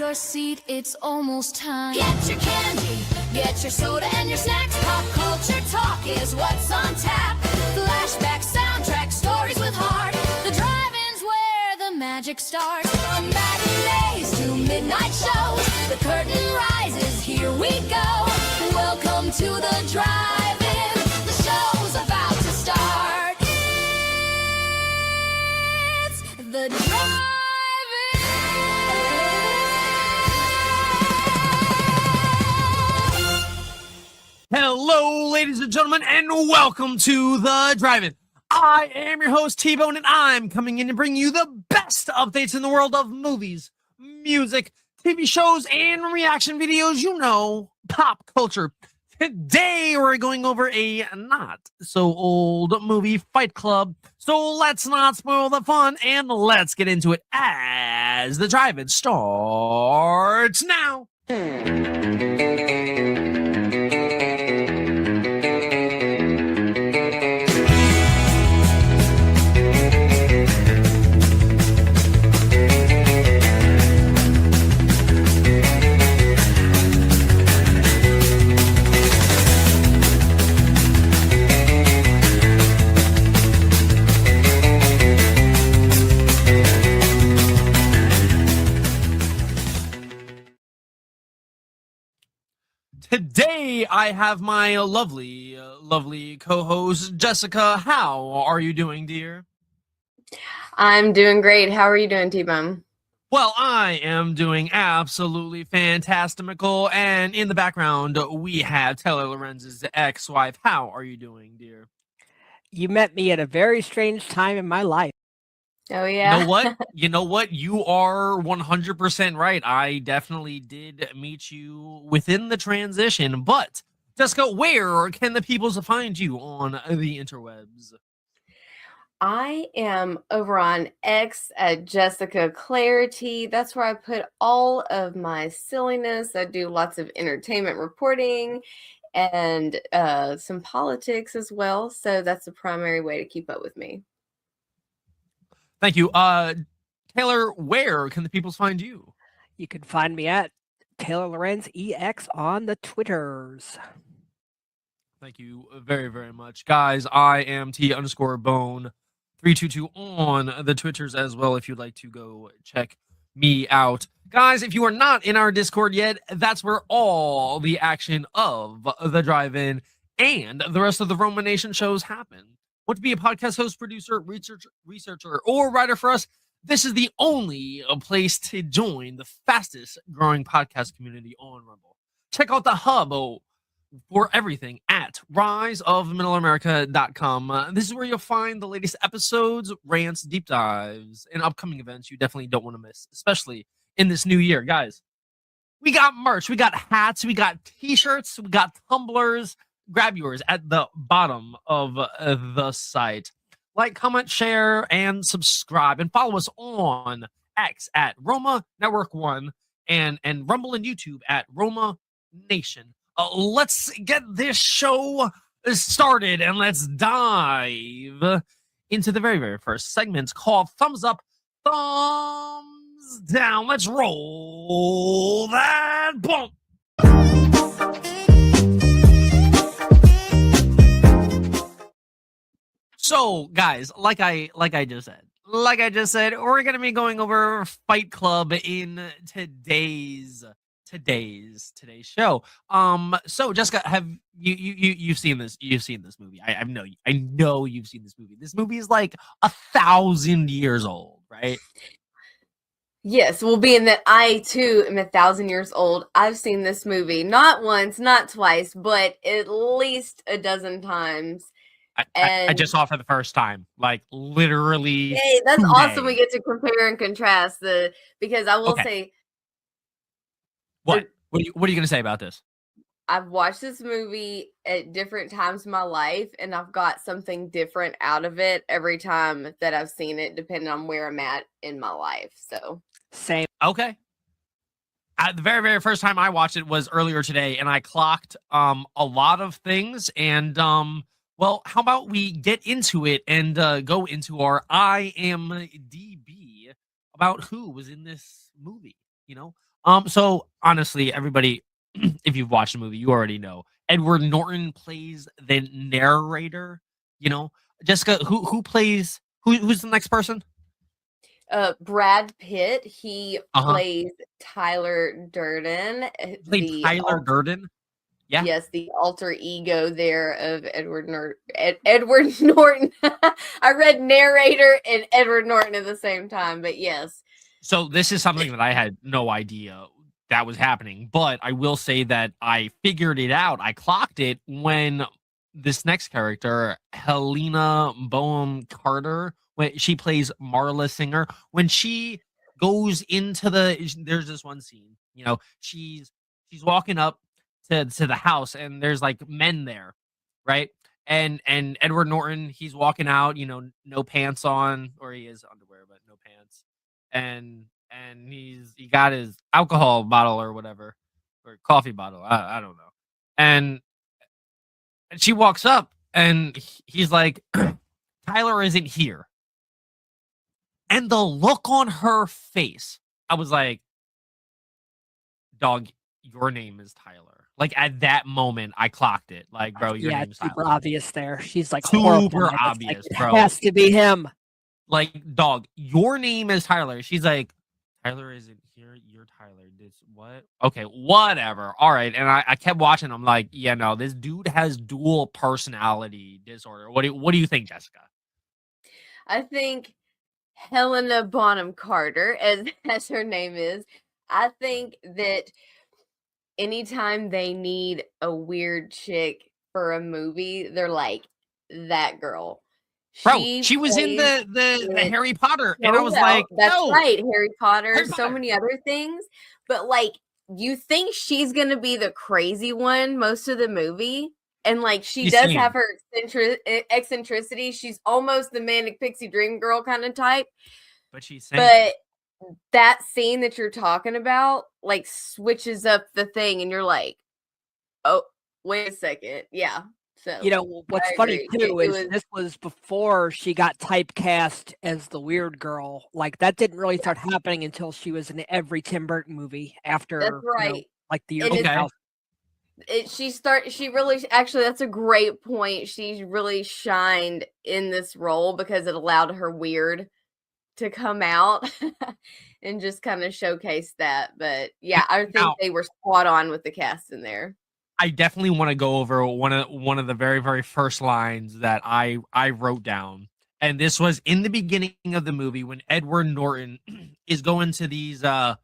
your seat, it's almost time. Get your candy, get your soda and your snacks. Pop culture talk is what's on tap. Flashback, soundtrack, stories with heart. The drive-in's where the magic starts. From matinees to midnight shows, the curtain rises, here we go. Welcome to the drive-in, the show's about to start. It's the drive-in. Hello, ladies and gentlemen, and welcome to the Drive-In. I am your host, T-Bone, and I'm coming in to bring you the best updates in the world of movies, music, TV shows, and reaction videos, you know, pop culture. Today, we're going over a not-so-old movie, Fight Club. So let's not spoil the fun, and let's get into it as the Drive-In starts now. Today, I have my lovely co-host, Jessica. How are you doing, dear? I'm doing great. How are you doing, T-Bone? Well, I am doing absolutely fantastical, and in the background, we have Taylor Lorenz's ex-wife. How are you doing, dear? You met me at a very strange time in my life. Oh, yeah. You know what? You are 100% right. I definitely did meet you within the transition. But, Jessica, where can the people find you on the interwebs? I am over on X at Jessica Clarity. That's where I put all of my silliness. I do lots of entertainment reporting and some politics as well. So that's the primary way to keep up with me. Thank you. Taylor, where can the people find you? You can find me at Taylor Lorenz EX on the Twitters. Thank you very, very much. Guys, I am T_Bone322 on the Twitters as well if you'd like to go check me out. Guys, if you are not in our Discord yet, that's where all the action of the Drive-In and the rest of the Roma Nation shows happen. Want to be a podcast host, producer, researcher, or writer for us? This is the only place to join the fastest growing podcast community on Rumble. Check out the hub for everything at riseofmiddleamerica.com. This is where you'll find the latest episodes, rants, deep dives, and upcoming events you definitely don't want to miss, especially in this new year. Guys, we got merch, we got hats, we got t-shirts, we got tumblers. Grab yours at the bottom of the site. Like, comment, share, and subscribe. And follow us on X at Roma Network 1 and Rumble and YouTube at Roma Nation. Let's get this show started and let's dive into the very, very first segment called Thumbs Up, Thumbs Down. Let's roll that bump. So, guys, like I just said, we're gonna be going over Fight Club in today's show. So Jessica, have you've seen this? You've seen this movie? I know you've seen this movie. This movie is like 1,000 years old, right? Yes, well, being that I too am 1,000 years old, I've seen this movie not once, not twice, but at least a dozen times. I just saw it for the first time, like literally. Hey, that's today. awesome. We get to compare and contrast because I will say. What are you going to say about this? I've watched this movie at different times in my life, and I've got something different out of it every time that I've seen it, depending on where I'm at in my life. So same. Okay. The very, very first time I watched it was earlier today, and I clocked a lot of things. And well, how about we get into it and go into our IMDb about who was in this movie? you know. So honestly, everybody, if you've watched the movie, you already know Edward Norton plays the narrator. You know, Jessica, who plays who's the next person? Brad Pitt, he Uh-huh. plays Tyler Durden, Played Tyler Durden. Yeah. yes, the alter ego there of Edward Norton. I read narrator and Edward Norton at the same time, but yes. So this is something that I had no idea that was happening, but I will say that I figured it out. I clocked it when this next character, Helena Bonham Carter, when she plays Marla Singer, when she goes into there's this one scene, you know, she's walking up to the house and there's like men there, right? And Edward Norton, he's walking out, you know, no pants on, or he is underwear, but no pants, and he got his alcohol bottle or whatever, or coffee bottle, I don't know, and she walks up and he's like, Tyler isn't here, and the look on her face, I was like, dog, your name is Tyler. Like at that moment, I clocked it. Like, bro, your Yeah, name's it's super Tyler. obvious there. She's like Super horrified. It's obvious, like, bro. it has to be him. Like, dog, your name is Tyler. She's like, Tyler isn't here. You're Tyler. This what? Okay, whatever. All right. And I kept watching. I'm like, yeah, no, this dude has dual personality disorder. What do you think, Jessica? I think Helena Bonham Carter, as her name is, I think that anytime they need a weird chick for a movie, they're like, that girl. Bro, she was in plays the it Harry Potter, so and I was well. like, That's no, right, Harry Potter, Harry so Potter. many other things. But like, you think she's gonna be the crazy one most of the movie, and like she She's does sane. have her eccentricity. She's almost the manic pixie dream girl kind of type. But she's saying, But that scene that you're talking about, like, switches up the thing, and you're like, oh, wait a second, yeah. So You know, what's I funny agree. too It is was this was before she got typecast as the weird girl. Like that didn't really start happening until she was in every Tim Burton movie that's after, right. like the year And it's 2000. she really actually that's a great point. She really shined in this role because it allowed her weird to come out and just kind of showcase that. But yeah, I think now they were spot on with the cast in there. I definitely want to go over one of the very very first lines that I wrote down, and this was in the beginning of the movie when Edward Norton is going to these AA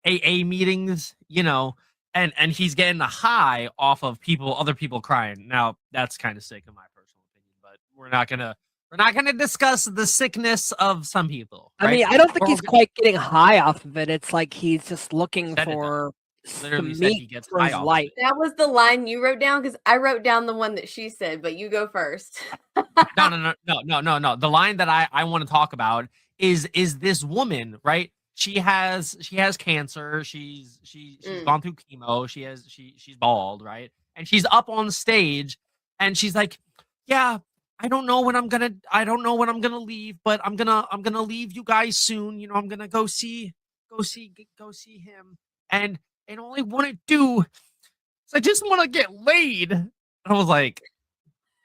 meetings, you know, and he's getting a high off of other people crying. Now that's kind of sick in my personal opinion, but we're not gonna discuss the sickness of some people, I right? mean, I don't think Or he's quite getting high off of it. It's like he's just looking said it, though. for Literally some said he meat gets for high his off of life. it. That was the line you wrote down because I wrote down the one that she said, but you go first. No. The line that I want to talk about is this woman, right? She has cancer. She's Mm. gone through chemo. She's bald, right? And she's up on stage and she's like, "Yeah, I don't know when I'm gonna leave, but I'm gonna leave you guys soon. You know, I'm gonna go see him. And all I want to do is I just want to get laid." And I was like,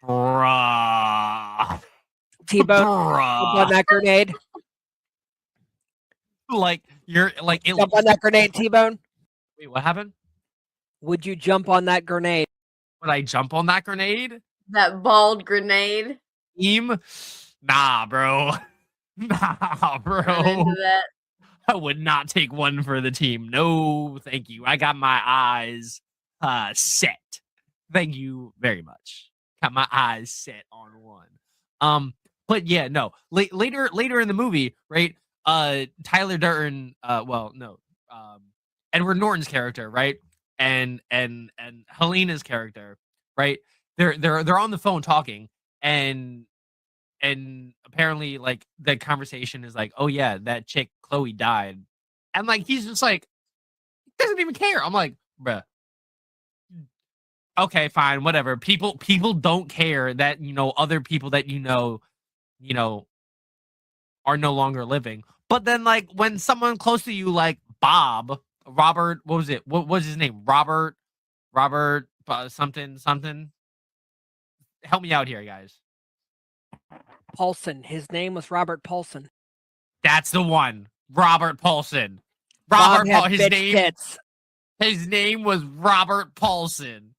bruh. T-Bone, jump on that grenade. Like you're like it. Jump on that grenade, T-Bone. Wait, what happened? Would you jump on that grenade? Would I jump on that grenade? That bald grenade. Team? Nah, bro. Nah, Run bro. into that. I would not take one for the team. No, thank you. I got my eyes set. Thank you very much. Got my eyes set on one. But yeah, no. Later in the movie, right? Tyler Durden, Edward Norton's character, right? And Helena's character, right? They're on the phone talking, and apparently like the conversation is like, oh yeah, that chick Chloe died, and like he's just like doesn't even care. I'm like, bruh, okay, fine, whatever. People don't care that other people that are no longer living. But then like when someone close to you like Bob, Robert, what was it? What was his name? Robert something. Help me out here, guys. Paulson. His name was Robert Paulson. That's the one. Robert Paulson. Bob Robert had Paul. bitch tits. His name was Robert Paulson.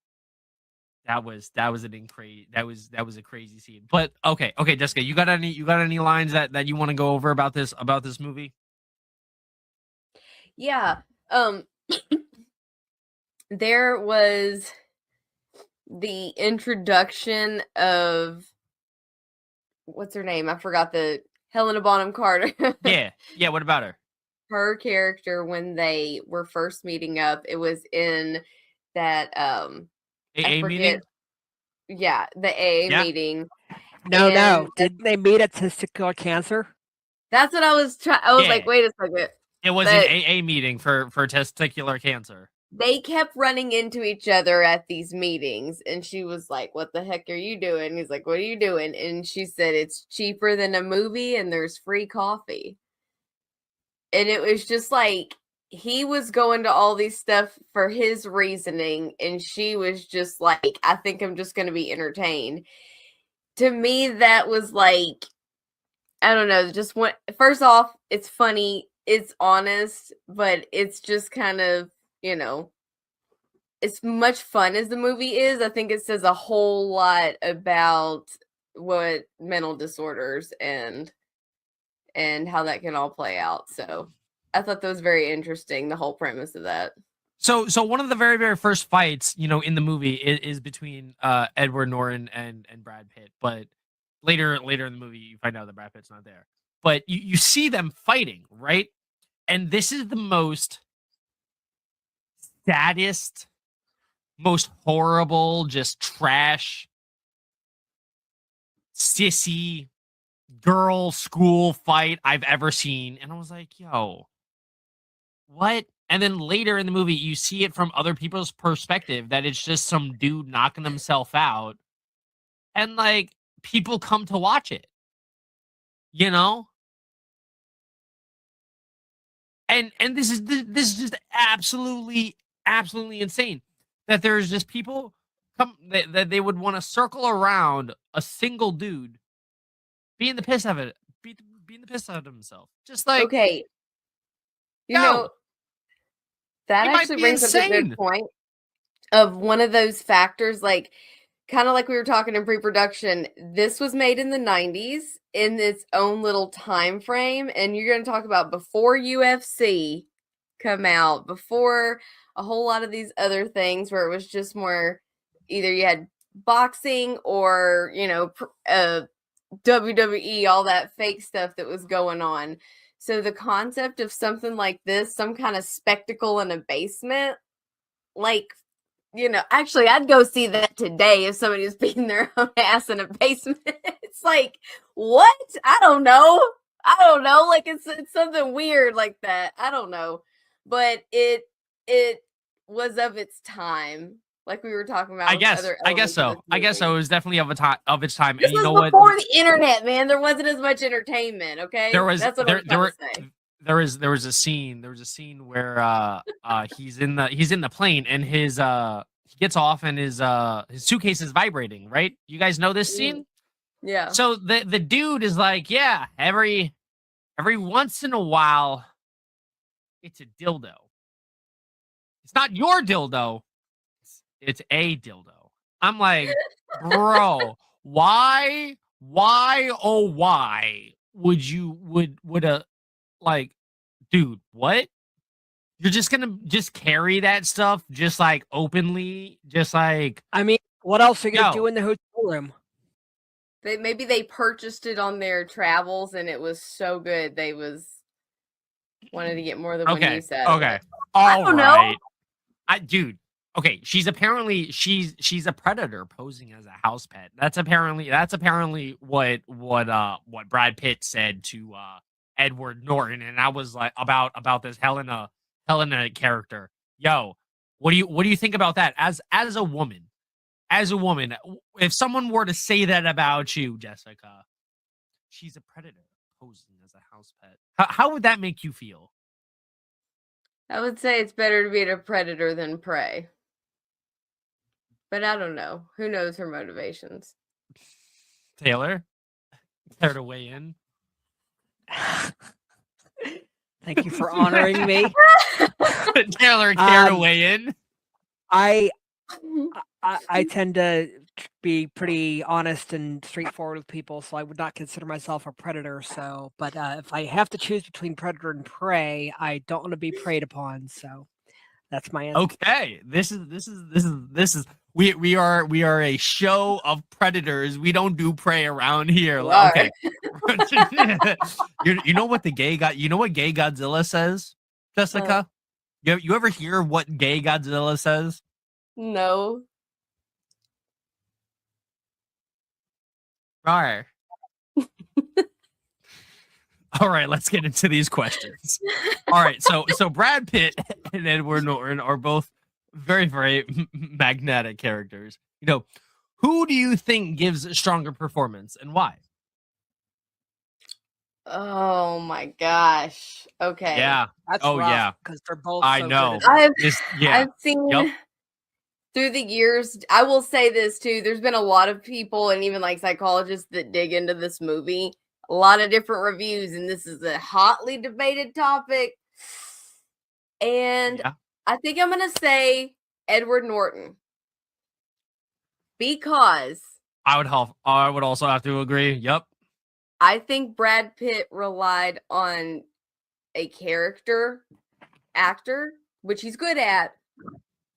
That was a crazy scene. But okay, Jessica, you got any lines that you want to go over about this movie? Yeah. There was the introduction of what's her name? I forgot the Helena Bonham Carter. Yeah. What about her? Her character when they were first meeting up, it was in that AA meeting? Yeah, the AA Yeah. meeting. No. Didn't they meet at testicular cancer? That's what I was trying. I was Yeah. like, wait a second. It was an AA meeting for testicular cancer. They kept running into each other at these meetings, and she was like, "What the heck are you doing?" He's like, "What are you doing?" And she said, "It's cheaper than a movie, and there's free coffee." And it was just like he was going to all these stuff for his reasoning, and she was just like, "I think I'm just going to be entertained." To me, that was like, I don't know, just one. First off, it's funny, it's honest, but it's just kind of, as much fun as the movie is, I think it says a whole lot about what mental disorders and how that can all play out. So I thought that was very interesting, the whole premise of that. So one of the very, very first fights, in the movie is between Edward Norton and Brad Pitt. But later in the movie, you find out that Brad Pitt's not there. But you see them fighting, right? And this is the most saddest, most horrible, just trash, sissy girl school fight I've ever seen. And I was like, yo, what? And then later in the movie, you see it from other people's perspective that it's just some dude knocking himself out. And like people come to watch it, you know? And this is just absolutely insane that there's just people that they would want to circle around a single dude being the piss out of it, being the piss out of himself. Just like, Okay. yo, that he might actually be brings up a insane. good point of one of those factors, like kind of like we were talking in pre-production. This was made in the 90s in its own little time frame, and you're going to talk about before UFC come out, before a whole lot of these other things where it was just more either you had boxing or WWE, all that fake stuff that was going on. So the concept of something like this, some kind of spectacle in a basement, like, actually, I'd go see that today if somebody was beating their own ass in a basement. It's like, what? I don't know. Like it's something weird like that. I don't know, but it was of its time, like we were talking about. I guess so. I guess so. It was definitely of its time. This and you know was what? before the internet, man. There wasn't as much entertainment. Okay, that's what I'm trying to say. There was a scene where he's in the plane and his he gets off and his suitcase is vibrating, right? You guys know this scene? Yeah. So the dude is like, yeah, every once in a while it's a dildo. It's not your dildo. It's a dildo. I'm like, bro, why oh why would a like, dude, what? You're just gonna just carry that stuff just like openly, just like, I mean, what else are you gonna Yo. do in the hotel room? Maybe they purchased it on their travels and it was so good they wanted to get more than one use out of it. I don't know. Dude, okay, she's a predator posing as a house pet. That's apparently what Brad Pitt said to Edward Norton, and I was like about this Helena character. Yo, what do you think about that as a woman? As a woman, if someone were to say that about you, Jessica, she's a predator posing as a house pet. How would that make you feel? I would say it's better to be a predator than prey. But I don't know. Who knows her motivations? Taylor, care to weigh in? Thank you for honoring me. Taylor, care to weigh in? I tend to be pretty honest and straightforward with people, so I would not consider myself a predator. So, but if I have to choose between predator and prey, I don't want to be preyed upon. So, that's my answer. Okay, this is we are a show of predators. We don't do prey around here. Okay, you know what the gay God? You know what gay Godzilla says, Jessica? You ever hear what gay Godzilla says? No. All right. All right, let's get into these questions. All right, so Brad Pitt and Edward Norton are both very, very magnetic characters. You know, who do you think gives a stronger performance and why? Oh my gosh. Okay. Yeah. That's Oh, rough, yeah. because they're both. I so know. Good at it. I've seen through the years. I will say this too. There's been a lot of people and even like psychologists that dig into this movie. A lot of different reviews, and this is a hotly debated topic. And Yeah. I think I'm gonna say Edward Norton because I would also have to agree. Yep. I think Brad Pitt relied on a character actor, which he's good at,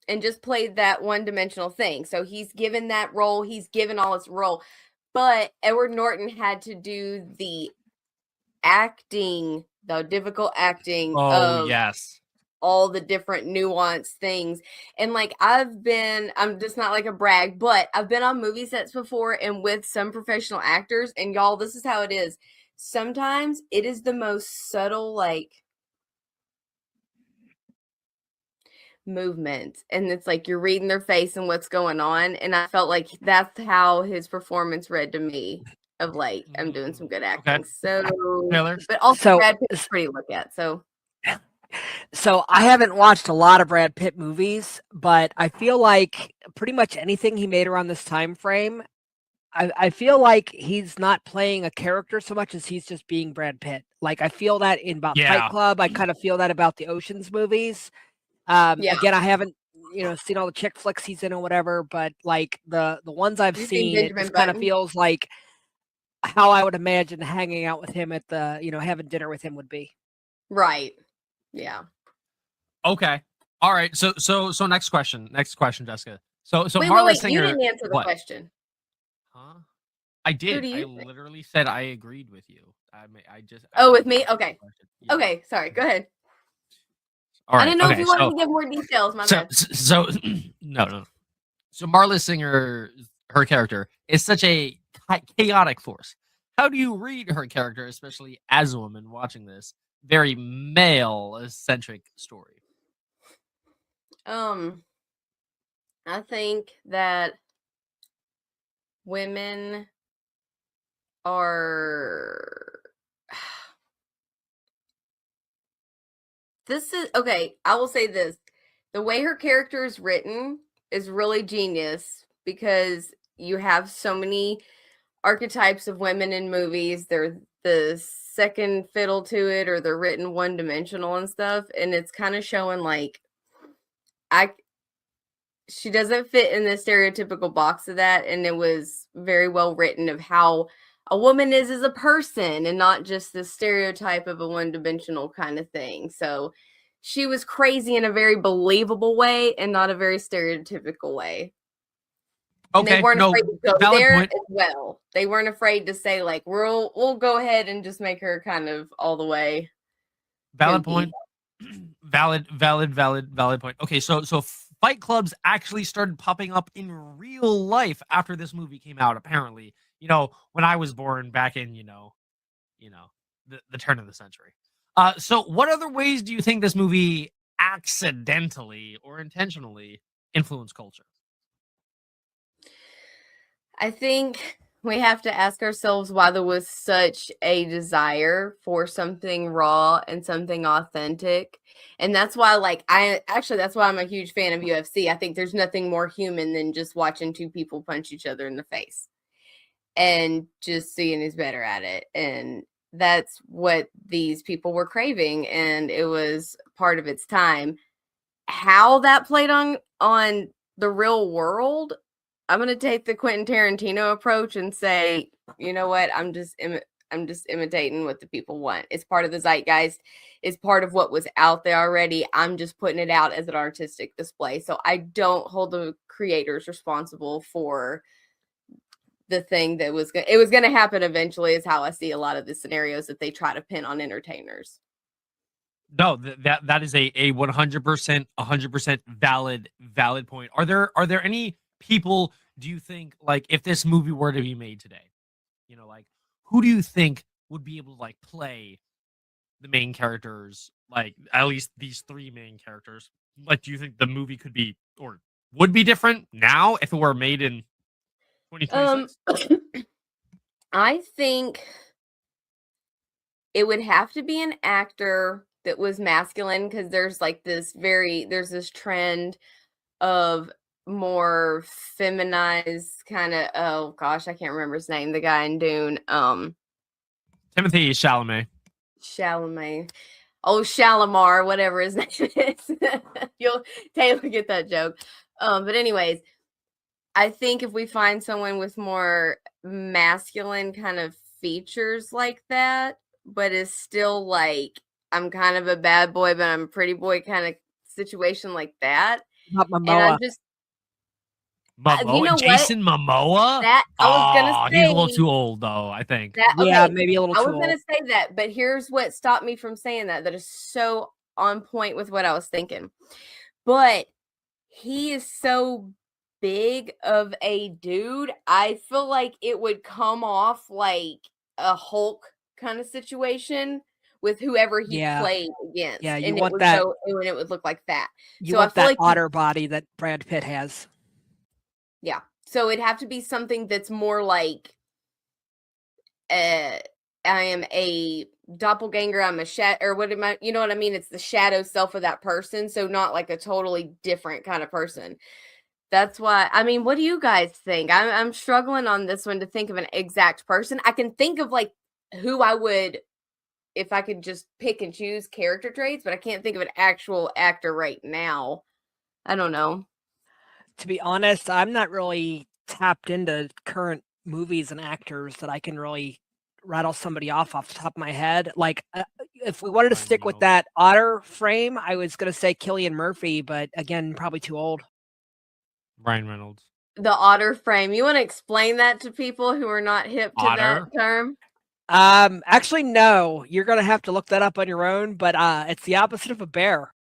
and just played that one-dimensional thing. So he's given that role, he's given all his role. But Edward Norton had to do the acting, the difficult acting Oh, of yes. all the different nuanced things. And like I'm just not like a brag, but I've been on movie sets before and with some professional actors, and y'all, this is how it is. Sometimes it is the most subtle, like movement, and it's like you're reading their face and what's going on. And I felt like that's how his performance read to me. Of like, I'm doing some good acting. Okay. So, Taylor? but also So- Brad Pitt's pretty to look at. So I haven't watched a lot of Brad Pitt movies, but I feel like pretty much anything he made around this time frame, I feel like he's not playing a character so much as he's just being Brad Pitt. Like I feel that in about Yeah. Fight Club. I kind of feel that about the Ocean's movies. Yeah. Again, I haven't seen all the chick flicks he's in or whatever, but like the ones I've You've seen seen, it Benjamin just kind of Button? feels like how I would imagine hanging out with him at the having dinner with him would be. Right. Yeah. Okay. All right. So next question, Jessica. So Wait, Marla you Singer. didn't answer the what? question. Huh? I did. do I you think? literally said I agreed with you. I just. Oh, with didn't me? answer the Okay. question. Yeah. Okay, sorry. Go ahead. All right. I didn't know okay, if you wanted so, to give more details. My so, bad. so no. So Marla Singer, her character is such a chaotic force. How do you read her character, especially as a woman watching this very male-centric story? I think that women are this is okay, I will say this. The way her character is written is really genius because you have so many archetypes of women in movies. They're the second fiddle to it, or they're written one dimensional and stuff. And it's kind of showing like she doesn't fit in the stereotypical box of that. And it was very well written of how a woman is as a person and not just the stereotype of a one dimensional kind of thing. So she was crazy in a very believable way and not a very stereotypical way. And Okay. they weren't No, afraid to go valid there point. as well. They weren't afraid to say like we'll go ahead and just make her kind of all the way. Valid pimpy. point. Valid point. Okay, so fight clubs actually started popping up in real life after this movie came out. Apparently, when I was born back in the turn of the century. So what other ways do you think this movie accidentally or intentionally influenced culture? I think we have to ask ourselves why there was such a desire for something raw and something authentic. And that's why, like, that's why I'm a huge fan of UFC. I think there's nothing more human than just watching two people punch each other in the face and just seeing who's better at it. And that's what these people were craving. And it was part of its time. How that played on the real world, I'm going to take the Quentin Tarantino approach and say, you know what? I'm just imitating what the people want. It's part of the zeitgeist. It's part of what was out there already. I'm just putting it out as an artistic display. So I don't hold the creators responsible for the thing that was going to happen eventually, is how I see a lot of the scenarios that they try to pin on entertainers. No, that is a 100% valid point. Are there any people, do you think, like, if this movie were to be made today, you know, like, who do you think would be able to, like, play the main characters, like, at least these three main characters? Like, do you think the movie could be, or would be different now if it were made in 2026? I think it would have to be an actor that was masculine, because there's this trend of more feminized kind of, oh gosh, I can't remember his name, the guy in Dune, Timothy Chalamet. Oh, Shalimar, whatever his name is. Taylor get that joke. But anyways, I think if we find someone with more masculine kind of features like that, but is still like, I'm kind of a bad boy, but I'm a pretty boy kind of situation like that. Not And Momoa. I'm just, Momoa? you know Jason Momoa? that I was gonna say, he's a little too old, though, I think. that, Yeah, okay, maybe a little I too was old. gonna say that, but here's what stopped me from saying that. That is so on point with what I was thinking. But he is so big of a dude. I feel like it would come off like a Hulk kind of situation with whoever he Yeah. played against. Yeah, you and want that. And it would look like that. You So I want feel that like otter body that Brad Pitt has. yeah. So it'd have to be something that's more like, I am a doppelganger, I'm a shadow, or what am I, you know what I mean? It's the shadow self of that person. So not like a totally different kind of person. That's why, I mean, what do you guys think? I'm struggling on this one to think of an exact person. I can think of like who I would, if I could just pick and choose character traits, but I can't think of an actual actor right now. I don't know. To be honest, I'm not really tapped into current movies and actors that I can really rattle somebody off the top of my head. Like, if we wanted to Ryan stick with Reynolds. that otter frame, I was going to say Cillian Murphy, but again, probably too old. Ryan Reynolds. The otter frame. You want to explain that to people who are not hip to Otter? that term? Actually, no. You're going to have to look that up on your own, but it's the opposite of a bear.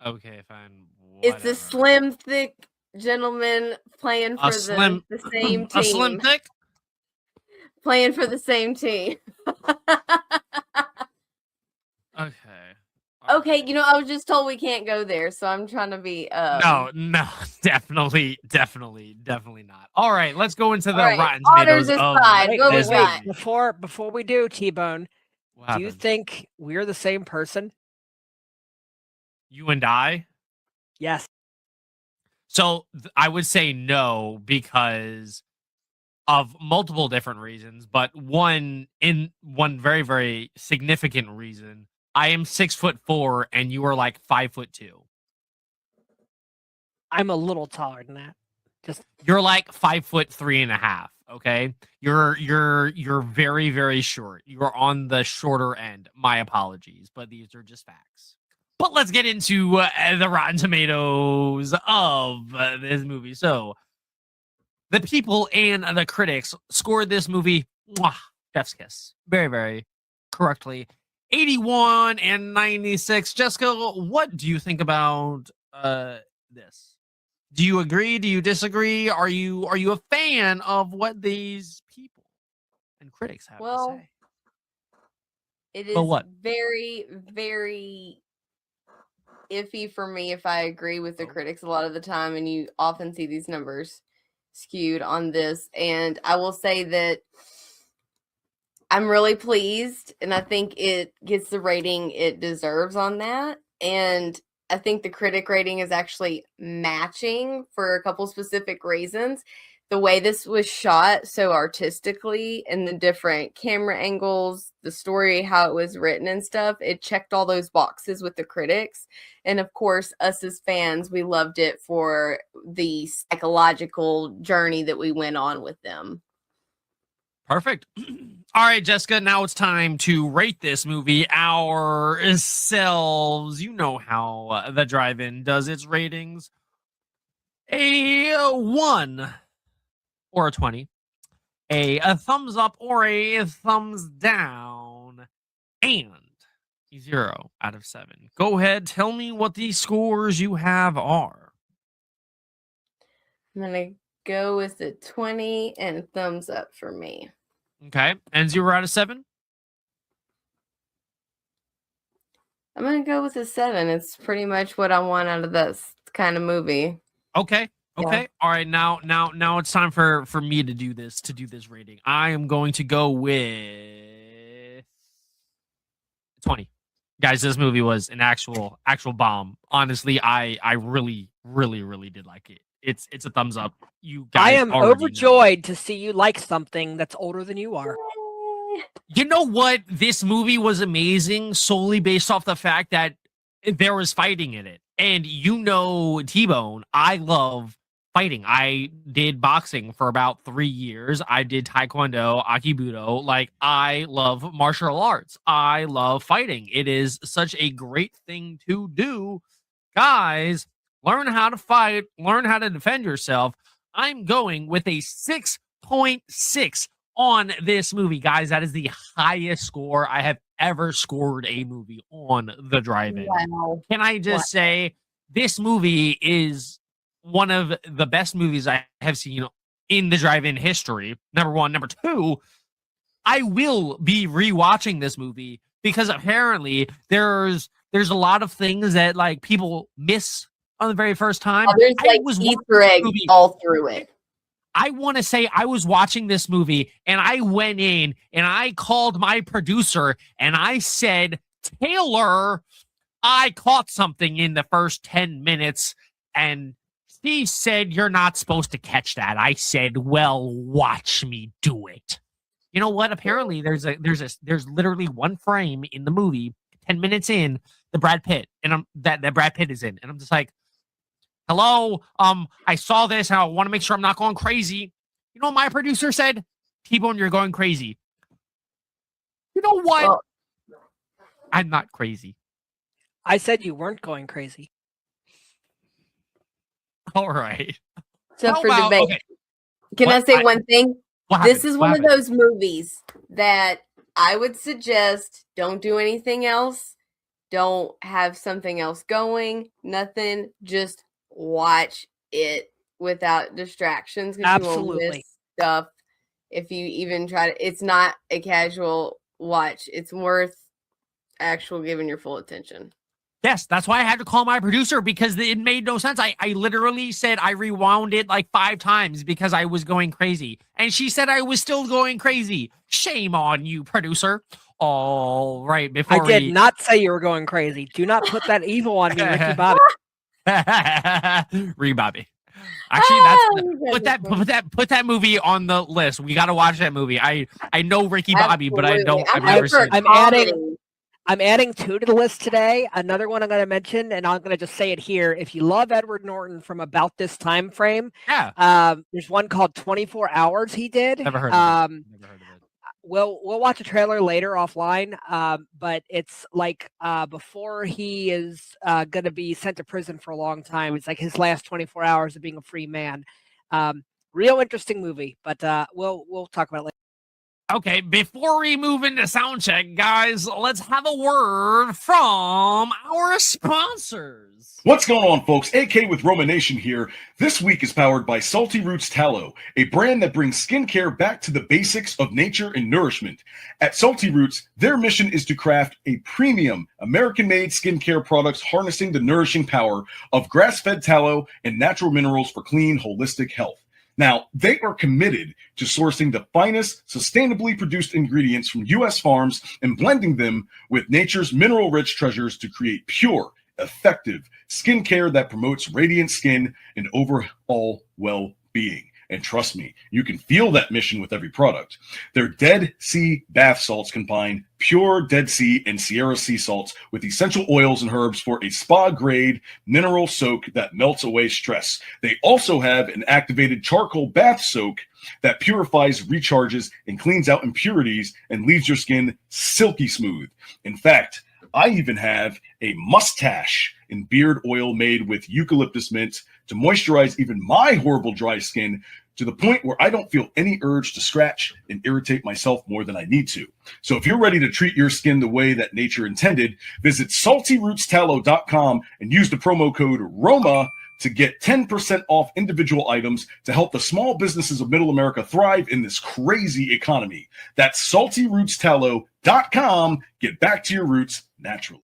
Okay, fine. It's a Whatever. slim, thick gentleman playing for A slim, the same team. a slim thick? Playing for the same team. Okay. Okay, you know, I was just told we can't go there, so I'm trying to be No, definitely not. All right, let's go into the All right, Rotten otters Tomatoes of aside, what we this got? movie. Before we do, T-Bone, What do you happened? think we're the same person? You and I? Yes. So I would say no, because of multiple different reasons, but one very, very significant reason. I am 6'4" and you are like 5'2". I'm a little taller than that. You're like 5'3.5". Okay, you're very, very short. You're on the shorter end. My apologies, but these are just facts. But let's get into the Rotten Tomatoes of this movie. So, the people and the critics scored this movie, chef's kiss, very, very correctly. 81 and 96. Jessica, what do you think about this? Do you agree? Do you disagree? Are you a fan of what these people and critics have to say? It But is what? very, very iffy for me if I agree with the critics a lot of the time, and you often see these numbers. skewed on this. And I will say that I'm really pleased, and I think it gets the rating it deserves on that. And I think the critic rating is actually matching for a couple specific reasons. The way this was shot so artistically and the different camera angles, the story, how it was written and stuff, it checked all those boxes with the critics. And of course, us as fans, we loved it for the psychological journey that we went on with them. Perfect. All right, Jessica, now it's time to rate this movie ourselves. You know how the drive-in does its ratings. A 1 or a 20, a thumbs up or a thumbs down, and a 0 out of 7. Go ahead, tell me what the scores you have are. I'm going to go with the 20 and thumbs up for me. Okay, and 0 out of 7? I'm going to go with a 7. It's pretty much what I want out of this kind of movie. Okay. Okay. Yeah. All right. Now it's time for me to do this rating. I am going to go with 20. Guys, this movie was an actual bomb. Honestly, I really did like it. It's a thumbs up. You guys, I am already know. overjoyed to see you like something that's older than you are. You know what? This movie was amazing solely based off the fact that there was fighting in it. And you know, T-Bone, I love fighting. I did boxing for about 3 years. I did Taekwondo, Akibudo. Like, I love martial arts. I love fighting. It is such a great thing to do. Guys, learn how to fight, learn how to defend yourself. I'm going with a 6.6 on this movie, guys. That is the highest score I have ever scored a movie on the drive-in. Wow. Can I just say, this movie is one of the best movies I have seen in the drive-in history. Number one. Number two, I will be rewatching this movie because apparently there's a lot of things that like people miss on the very first time. Oh, there's like watching Easter eggs movie. all through it. I want to say I was watching this movie and I went in and I called my producer and I said, Taylor, I caught something in the first 10 minutes. And she said, you're not supposed to catch that. I said, well, watch me do it. You know what? Apparently there's literally one frame in the movie, 10 minutes in, the Brad Pitt, and that Brad Pitt is in. And I'm just like, hello, I saw this and I want to make sure I'm not going crazy. You know what my producer said? T-Bone, you're going crazy. You know what? Well, I'm not crazy. I said you weren't going crazy. All right. so How for about- debate, okay, can What? I say one thing? what This happened? is What one of happened? those movies that I would suggest don't do anything else. Don't have something else going. Nothing. Just watch it without distractions. 'Cause you won't Absolutely. miss stuff if you even try to. It's not a casual watch. It's worth actual giving your full attention. Yes, that's why I had to call my producer because it made no sense. I literally said I rewound it like 5 times because I was going crazy. And she said I was still going crazy. Shame on you, producer. All right, before I did not say you were going crazy. Do not put that evil on me, Ricky Bobby. Bobby. Actually, that's you put guys are funny. put that movie on the list. We got to watch that movie. I know Ricky Bobby, but I don't. Absolutely. I've never for seen. I'm comedy. I'm adding 2 to the list today. Another one I'm going to mention, and I'm going to just say it here. If you love Edward Norton from about this time frame, Yeah, there's one called 24 Hours he did. never heard of it. Never heard of it. We'll watch a trailer later offline, but it's like before he is going to be sent to prison for a long time. It's like his last 24 hours of being a free man. Real interesting movie, but we'll talk about it later. Okay, before we move into sound check, guys, let's have a word from our sponsors. What's going on, folks? AK with Roman Nation here. This week is powered by Salty Roots Tallow, a brand that brings skincare back to the basics of nature and nourishment. At Salty Roots, their mission is to craft a premium American-made skincare products harnessing the nourishing power of grass-fed tallow and natural minerals for clean, holistic health. Now, they are committed to sourcing the finest, sustainably produced ingredients from U.S. farms and blending them with nature's mineral-rich treasures to create pure, effective skincare that promotes radiant skin and overall well-being. And trust me, you can feel that mission with every product. Their Dead Sea bath salts combine pure Dead Sea and Sierra sea salts with essential oils and herbs for a spa-grade mineral soak that melts away stress. They also have an activated charcoal bath soak that purifies, recharges, and cleans out impurities and leaves your skin silky smooth. In fact, I even have a mustache and beard oil made with eucalyptus mint to moisturize even my horrible dry skin, to the point where I don't feel any urge to scratch and irritate myself more than I need to. So if you're ready to treat your skin the way that nature intended, visit saltyrootstallow.com and use the promo code ROMA to get 10% off individual items to help the small businesses of Middle America thrive in this crazy economy. That's saltyrootstallow.com. Get back to your roots naturally.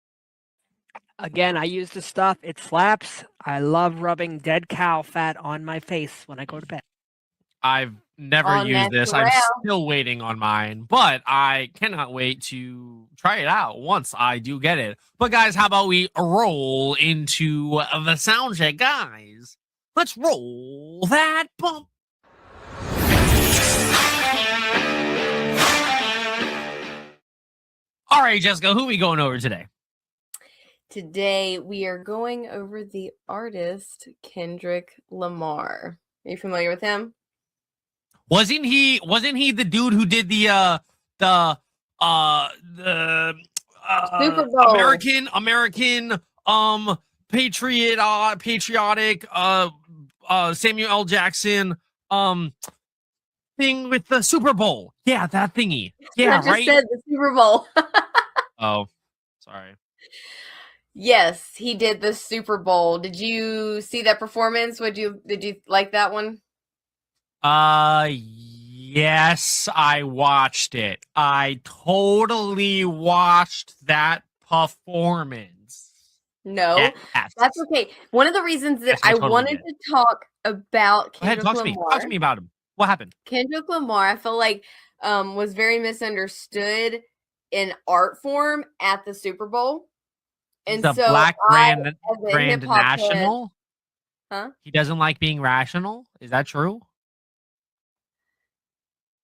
Again, I use the stuff. It slaps. I love rubbing dead cow fat on my face when I go to bed. I've never All used this. I'm natural. still waiting on mine, but I cannot wait to try it out once I do get it. But guys, how about we roll into the sound check, guys? Let's roll that bump. All right, Jessica, who are we going over today? Today we are going over the artist Kendrick Lamar. Are you familiar with him? Wasn't he the dude who did the Super Bowl. American patriotic Samuel L. Jackson thing with the Super Bowl? Yeah, that thingy. Yeah, I just right. said the Super Bowl. Oh, sorry. Yes, he did the Super Bowl. Did you see that performance? Did you like that one? Yes, I watched it. I totally watched that performance. No, Yes. that's okay. One of the reasons that Yes, I I totally wanted did. to talk about Go ahead, Kendrick talk to me. Lamar, Talk to me about him. What happened? Kendrick Lamar, I feel like was very misunderstood in art form at the Super Bowl. And The so Black I, Grand as a Grand hip-hop head, National. huh? He doesn't like being rational. Is that true?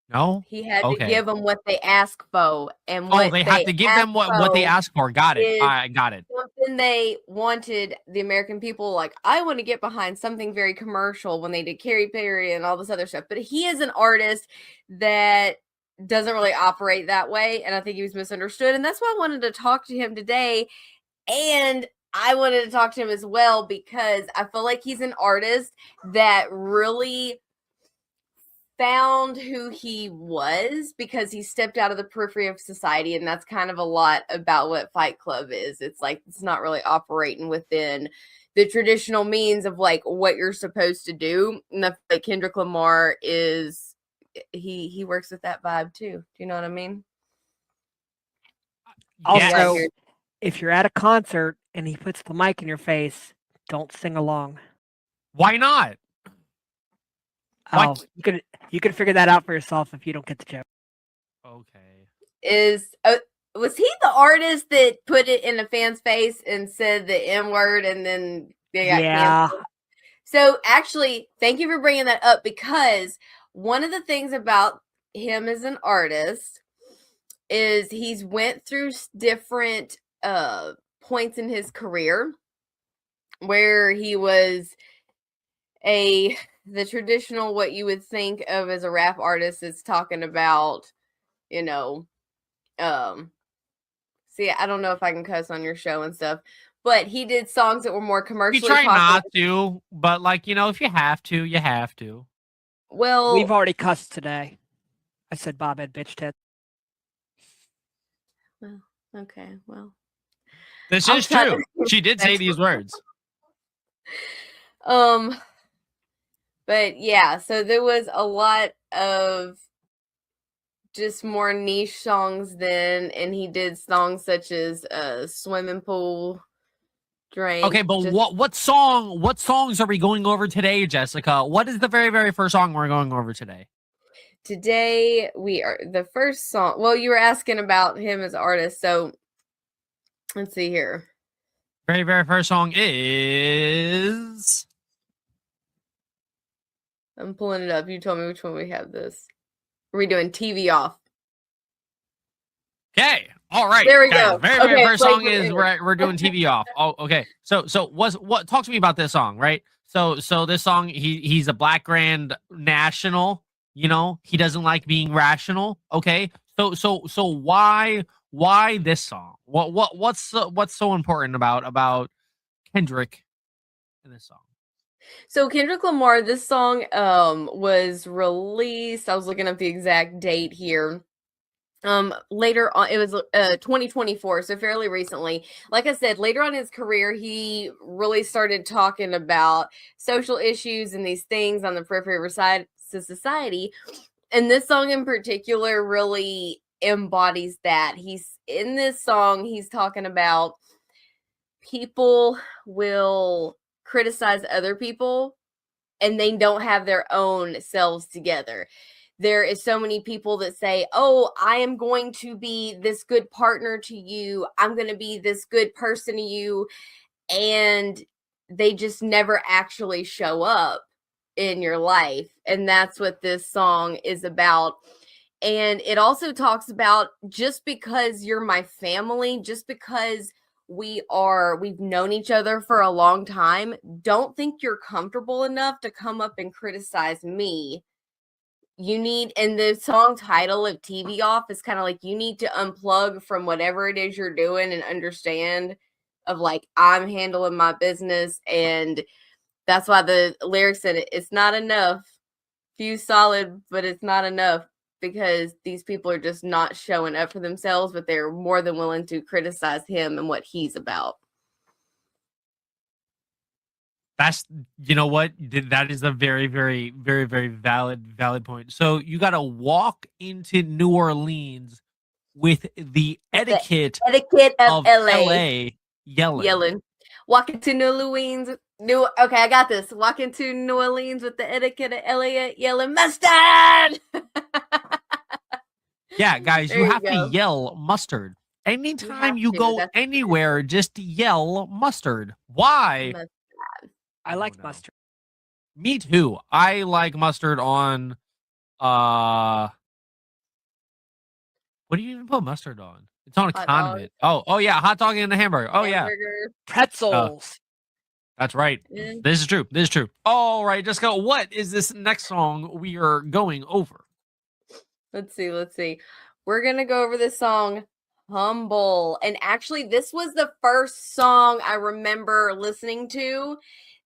No. He had to Okay. give them what they ask for, and Oh, what they have to give them what they ask ask for. Got it. is I got it. something they wanted the American people, like, I want to get behind something very commercial when they did Katy Perry and all this other stuff. But he is an artist that doesn't really operate that way, and I think he was misunderstood. And that's why I wanted to talk to him today. And I wanted to talk to him as well because I feel like he's an artist that really found who he was because he stepped out of the periphery of society, and that's kind of a lot about what Fight Club is. It's like it's not really operating within the traditional means of like what you're supposed to do. And I feel like Kendrick Lamar is he works with that vibe too. Do you know what I mean? Also, Yes. if you're at a concert and he puts the mic in your face, don't sing along. Why not? Why Oh, you could figure that out for yourself if you don't get the joke. Okay. Was he the artist that put it in a fan's face and said the N word and then they got canceled? So actually, thank you for bringing that up, because one of the things about him as an artist is he's went through different points in his career where he was the traditional, what you would think of as a rap artist, is talking about, see, I don't know if I can cuss on your show and stuff, but he did songs that were more We commercially try popular. not to, but like, if you have to, you have to. Well, We've already cussed today. I said Bob had bitch tits. okay, well. This I'm is trying true. She did say these words. But yeah, so there was a lot of just more niche songs then, and he did songs such as Swimming Pool, drank. Okay, but just what songs are we going over today, Jessica? What is the very, very first song we're going over today? today we are the first song. Well, you were asking about him as artist, so let's see here. Very, very first song is I'm pulling it up. You told me which one we have this. Are we doing TV off? okay. All right, There we guys. go. Very, very Okay, first play song for is Aaron. we're doing TV off. Oh, okay. So what? Talk to me about this song, right? So this song, he's a Black Grand National. You know, he doesn't like being rational. Okay. So why this song? What's so important about Kendrick in this song? So Kendrick Lamar, this song was released. I was looking up the exact date here. Later on, it was 2024, so fairly recently. Like I said, later on in his career, he really started talking about social issues and these things on the periphery of society. And this song in particular really embodies that. He's in this song, he's talking about people will criticize other people and they don't have their own selves together. There is so many people that say, "Oh, I am going to be this good partner to you. I'm going to be this good person to you." And they just never actually show up in your life. And that's what this song is about. And it also talks about just because you're my family, just because we've known each other for a long time, don't think you're comfortable enough to come up and criticize me. You need, and the song title of TV off is kind of like you need to unplug from whatever it is you're doing and understand of like I'm handling my business. And that's why the lyrics said it's not enough. Few solid, but it's not enough because these people are just not showing up for themselves, but they're more than willing to criticize him and what he's about. That's, you know what, that is a very, very, very, very valid point. So you got to walk into New Orleans with the etiquette Etiquette of of LA. LA yelling. Walk into New Orleans. Okay, I got this. Walk into New Orleans with the etiquette of LA yelling mustard. Yeah, guys, There you you have to go. yell mustard. Anytime you to. go That's anywhere, just yell mustard. Why? mustard. I like no. mustard. Me too. I like mustard on what do you even put mustard on? It's on a Hot condiment. Oh yeah, hot dog and a hamburger. Oh yeah. Hamburger. Pretzels. That's right. Yeah. This is true. This is true. All right, Jessica, what is this next song we are going over? Let's see. We're going to go over this song, Humble. And actually, this was the first song I remember listening to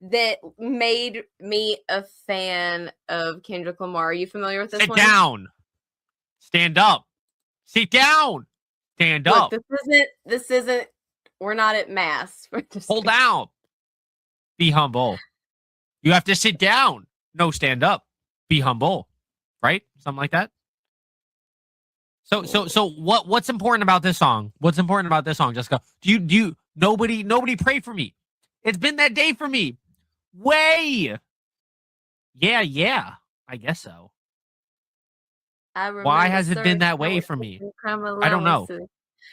that made me a fan of Kendrick Lamar. Are you familiar with this Sit one? down. Stand up. Sit down. Stand Look, up. this isn't, we're not at mass. Hold down. Be humble. You have to sit down. No, stand up. Be humble. Right? Something like that. So what's important about this song? What's important about this song, Jessica? Do you nobody pray for me? It's been that day for me. Way. Yeah, I guess so. Why has it been that way for me? I don't know.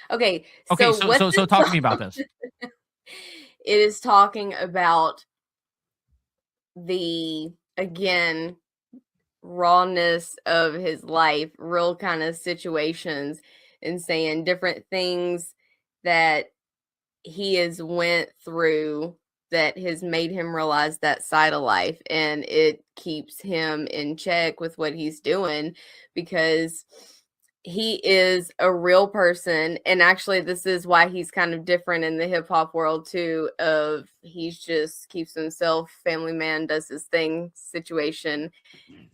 Okay, Okay, so so talk to me about this. It is talking about the, again, rawness of his life, real kind of situations, and saying different things that he has went through that has made him realize that side of life, and it keeps him in check with what he's doing because he is a real person. And actually this is why he's kind of different in the hip hop world too, of he's just keeps himself, family man, does his thing situation.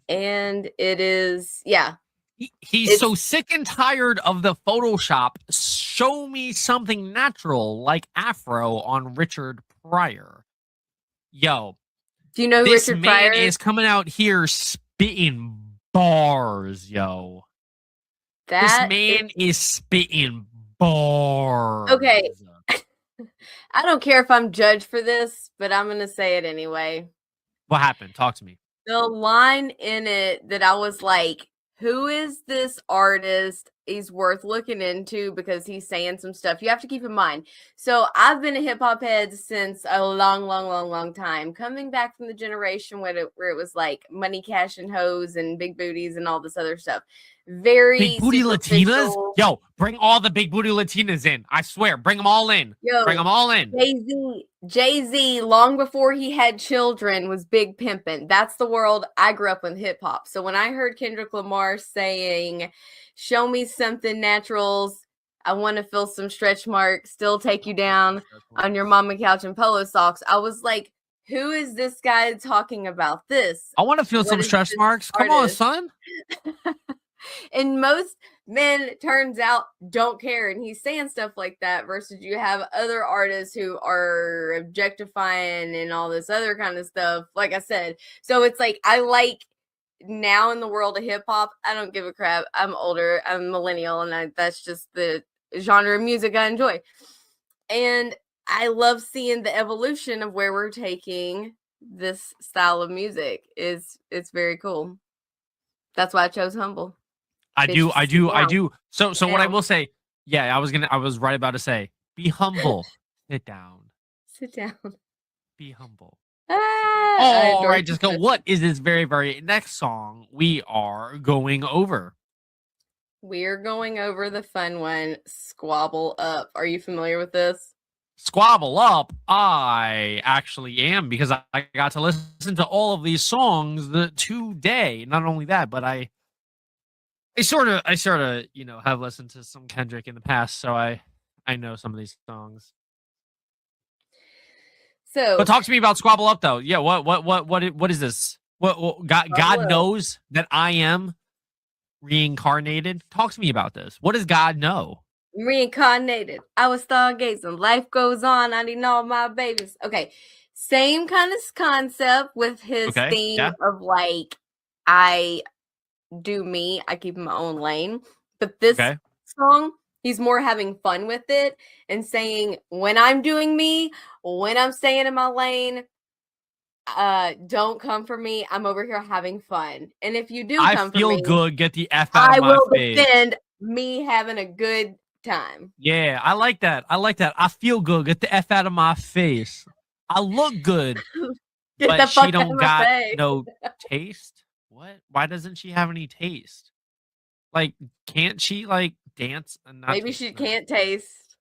And it is, yeah, He's so sick and tired of the Photoshop. Show me something natural like Afro on Richard Pryor. Yo, do you know who this Richard man Pryor is coming out here spitting bars, yo. This man is spitting bars. Okay. I don't care if I'm judged for this, but I'm gonna say it anyway. What happened? Talk to me. The line in it that I was like, who is this artist? He's worth looking into because he's saying some stuff. You have to keep in mind. So I've been a hip hop head since a long time. Coming back from the generation where it was like money, cash, and hoes and big booties and all this other stuff. Very Big booty Latinas? superficial. Yo, bring all the big booty Latinas in. I swear, bring them all in. Yo, Bring them all in. Jay-Z, long before he had children, was big pimping. That's the world I grew up with hip hop. So when I heard Kendrick Lamar saying, "Show me something naturals, I want to feel some stretch marks, still take you down on your mama couch in polo socks," I was like, who is this guy talking about this? I want to feel What some is stretch this marks. Come on, artist? son. And most men, turns out, don't care. And he's saying stuff like that versus you have other artists who are objectifying and all this other kind of stuff. Like I said, so it's like I like now in the world of hip hop, I don't give a crap. I'm older, I'm a millennial, and that's just the genre of music I enjoy. And I love seeing the evolution of where we're taking this style of music. It's very cool. That's why I chose Humble. I do. So what I Down. will say, yeah, I was right about to say, be humble. Sit down. Sit down. Be humble. I All adore right, just go. you. What is this very next song we are going over? We're going over the fun one, Squabble Up. Are you familiar with this? Squabble Up. I actually am because I got to listen to all of these songs today. Not only that, but I sort of have listened to some Kendrick in the past, so I know some of these songs. So, But talk to me about Squabble Up though. Yeah, what is this? What God knows that I am reincarnated. Talk to me about this. What does God know? reincarnated. I was stargazing. Life goes on. I need all my babies. Okay. Same kind of concept with his Okay, theme yeah. of like, I do me, I keep in my own lane. But this Okay. song, he's more having fun with it and saying, when I'm doing me, when I'm staying in my lane, don't come for me. I'm over here having fun. And if you do I come for feel me, good. Get the F out I of my will face. defend me having a good time. Yeah, I like that. I feel good. Get the F out of my face. I look good, Get but the fuck she out don't of my got face. no taste. What? Why doesn't she have any taste? Like, can't she like dance? And not Maybe taste, she no. can't taste.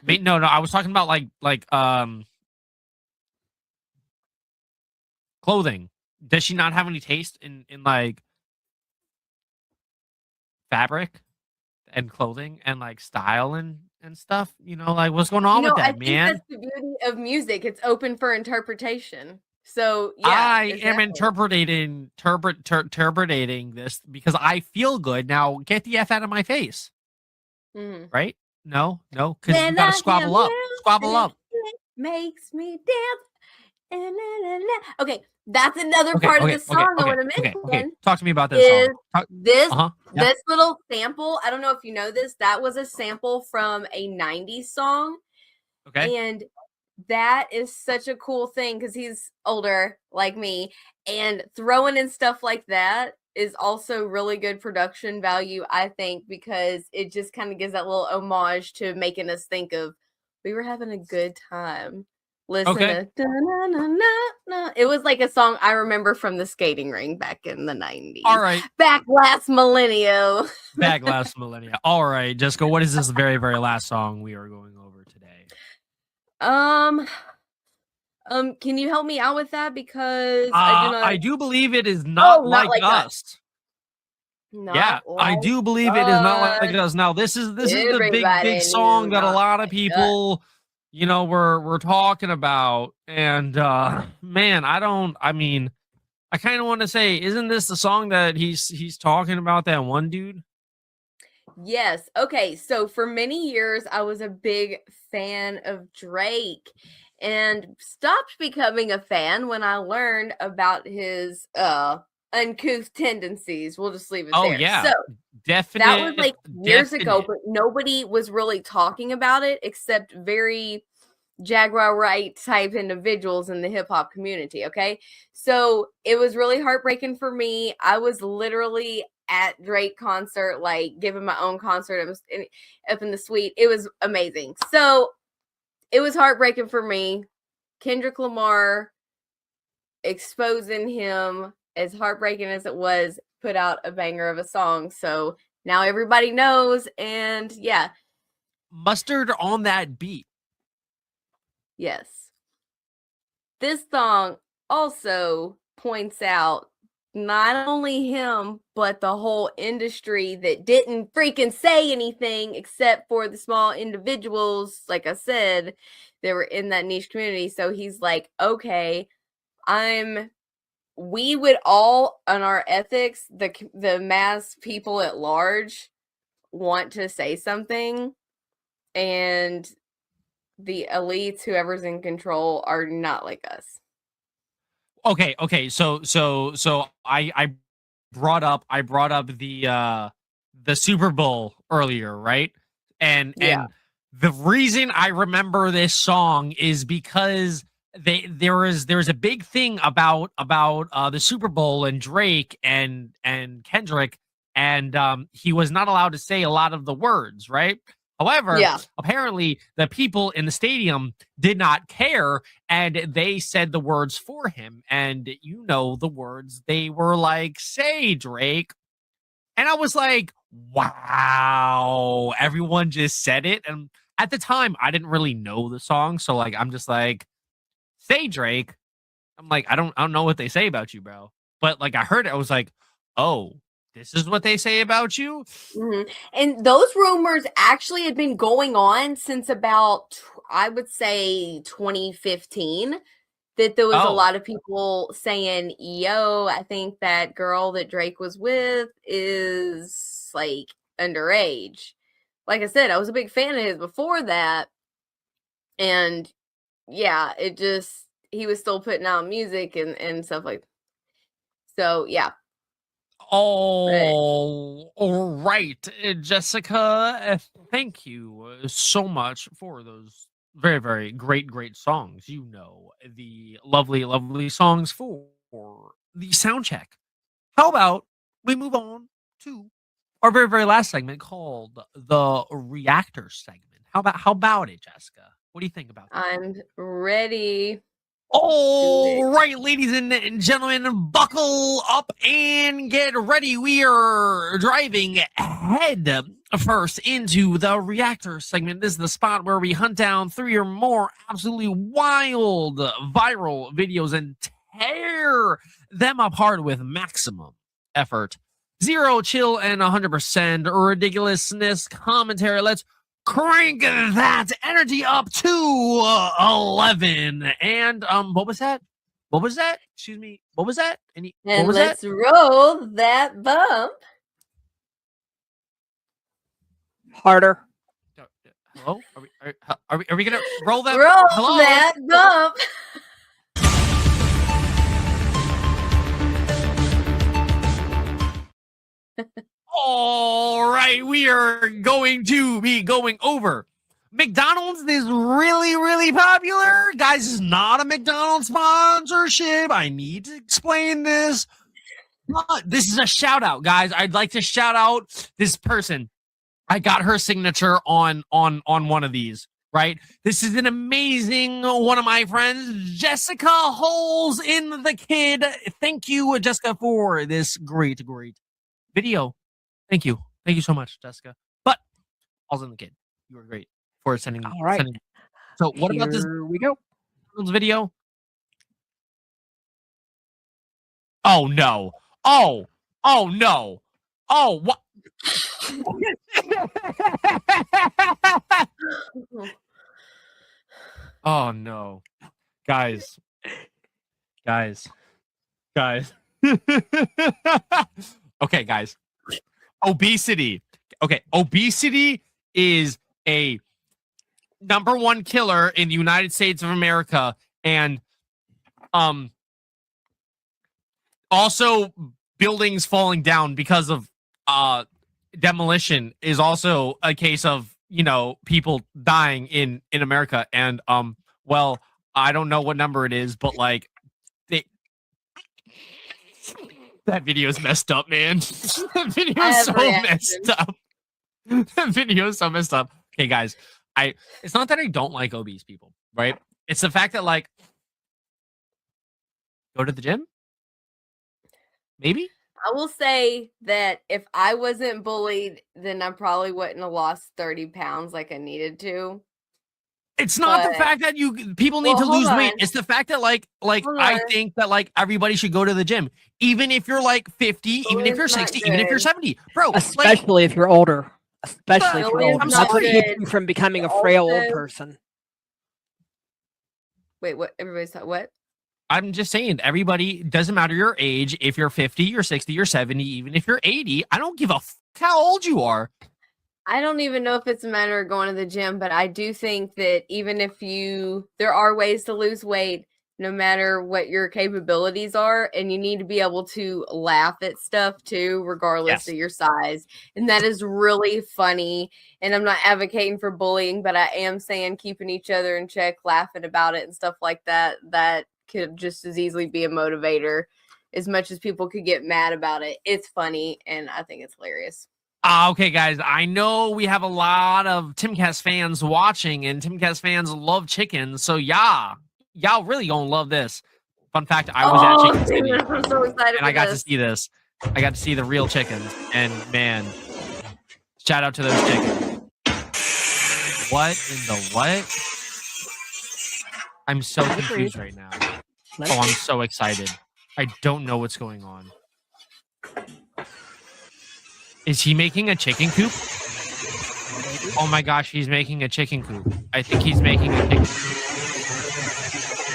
No, I was talking about like clothing. Does she not have any taste in like fabric and clothing and like style and stuff? You know, like what's going on with I that, think man? that's the beauty of music. It's open for interpretation. So yeah, I am exactly. interpreting this because I feel good. Now get the F out of my face. Mhm. Right? No, because you When gotta I hear squabble up. Squabble music, up. it makes me dance. Na, na, na. Okay, that's another Okay, part of the song I want to okay. mention Talk to me about this is song. this Yeah. this little sample. I don't know if you know this. That was a sample from a 90s song. Okay. And that is such a cool thing because he's older like me. And throwing in stuff like that is also really good production value, I think, because it just kind of gives that little homage to making us think of we were having a good time. Listen Okay. to da-na-na-na-na. It was like a song I remember from the skating ring back in the 90s. All right. Back last millennium. Back last millennia. All right, Jessica, what is this very last song we are going over today? Can you help me out with that? Because I do not. I do believe it is not Not like us. Not Yeah, I like do believe it is not like us. us. Now, this is the Everybody big song knew that a not lot of like us. people, were talking about. And man, I kind of want to say, isn't this the song that he's talking about, that one dude? Yes. Okay. So for many years, I was a big fan of Drake and stopped becoming a fan when I learned about his uncouth tendencies. We'll just leave it Oh there. yeah, So definite. that was like years ago, definite. but nobody was really talking about it except very Jaguar Wright type individuals in the hip hop community. Okay. So it was really heartbreaking for me. I was literally at Drake concert, like giving my own concert. It was up in the suite. It was amazing. So it was heartbreaking for me. Kendrick Lamar exposing him, as heartbreaking as it was, put out a banger of a song. So now everybody knows. And yeah, Mustard on that beat. yes. This song also points out not only him, but the whole industry that didn't freaking say anything except for the small individuals, like I said, that were in that niche community. So he's like, okay, we would all, on our ethics, the mass people at large want to say something, and the elites, whoever's in control, are not like us. Okay. So I brought up the Super Bowl earlier, right? And the reason I remember this song is because there's a big thing about the Super Bowl and Drake and Kendrick, and he was not allowed to say a lot of the words, right? However, apparently the people in the stadium did not care, and they said the words for him. And you know the words, they were like, "Say, Drake." And I was like, wow, everyone just said it. And at the time, I didn't really know the song. So like, I'm just like, "Say, Drake." I'm like, I don't know what they say about you, bro. But like, I heard it. I was like, oh, this is what they say about you. Mm-hmm. And those rumors actually had been going on since about, I would say, 2015. That there was a lot of people saying, yo, I think that girl that Drake was with is like underage. Like I said, I was a big fan of his before that. And yeah, he was still putting out music and stuff like that. So yeah. Oh, all right, Jessica. Thank you so much for those very, very great songs. You know, the lovely songs for the sound check. How about we move on to our very last segment called the reactor segment? How about it, Jessica? What do you think about that? I'm ready. All right, ladies and gentlemen, buckle up and get ready. We are driving head first into the reactor segment. This is the spot where we hunt down 3 or more absolutely wild viral videos and tear them apart with maximum effort. Zero chill and 100% ridiculousness commentary. Let's crank that energy up to 11. And what was that? What was that? Excuse me. What was that? And was let's that? roll that bump. Harder. Hello? Are we gonna roll that? Roll that bump. All right, we are going to be going over. McDonald's is really popular. Guys, this is not a McDonald's sponsorship. I need to explain this. But this is a shout out, guys. I'd like to shout out this person. I got her signature on one of these, right? This is an amazing one of my friends, Jessica Holes in the Kid. Thank you, Jessica, for this great video. Thank you so much, Jessica. But Holes in the Kid, you were great for sending. All right. So what about this? Here we go. Video. Oh no! Oh no! Oh what? Oh no, guys. Okay, guys. Obesity. Okay, obesity is a #1 killer in the United States of America, and also buildings falling down because of demolition is also a case of, you know, people dying in America. And Well, I don't know what number it is, but like that video is messed up, man. That video I is have so a reaction. messed up. That video is so messed up. Okay, guys, it's not that I don't like obese people, right? It's the fact that like go to the gym. Maybe. I will say that if I wasn't bullied, then I probably wouldn't have lost 30 pounds like I needed to. It's not the But- fact that people need Well, to hold lose weight. on. It's the fact that like Hold I on. think that like everybody should go to the gym, even if you're like 50, even if Bullying's you're not 60, even if you're good. 70, bro. Like, Especially if you're older. Especially if you're Bullying's older. I'm That's what sorry. keeps you from becoming a frail old Also- person. Wait, what? Everybody's thought what? I'm just saying, everybody, doesn't matter your age. If you're 50, you're 60, you're 70, even if you're 80, I don't give a how old you are. I don't even know if it's a matter of going to the gym, but I do think that even if there are ways to lose weight, no matter what your capabilities are, and you need to be able to laugh at stuff too, regardless Yes. of your size. And that is really funny. And I'm not advocating for bullying, but I am saying keeping each other in check, laughing about it and stuff like that, that could just as easily be a motivator. As much as people could get mad about it, it's funny, and I think it's hilarious. Okay, guys, I know we have a lot of Timcast fans watching, and Timcast fans love chicken. So, yeah, y'all really gonna love this. Fun fact, I was at Chicken City, I'm so excited and I got to see this. I got to see the real chickens, and man, shout out to those chickens. What in the what? I'm so confused right now. Oh, I'm so excited. I don't know what's going on. Is he making a chicken coop? Oh my gosh, he's making a chicken coop. I think he's making a chicken coop.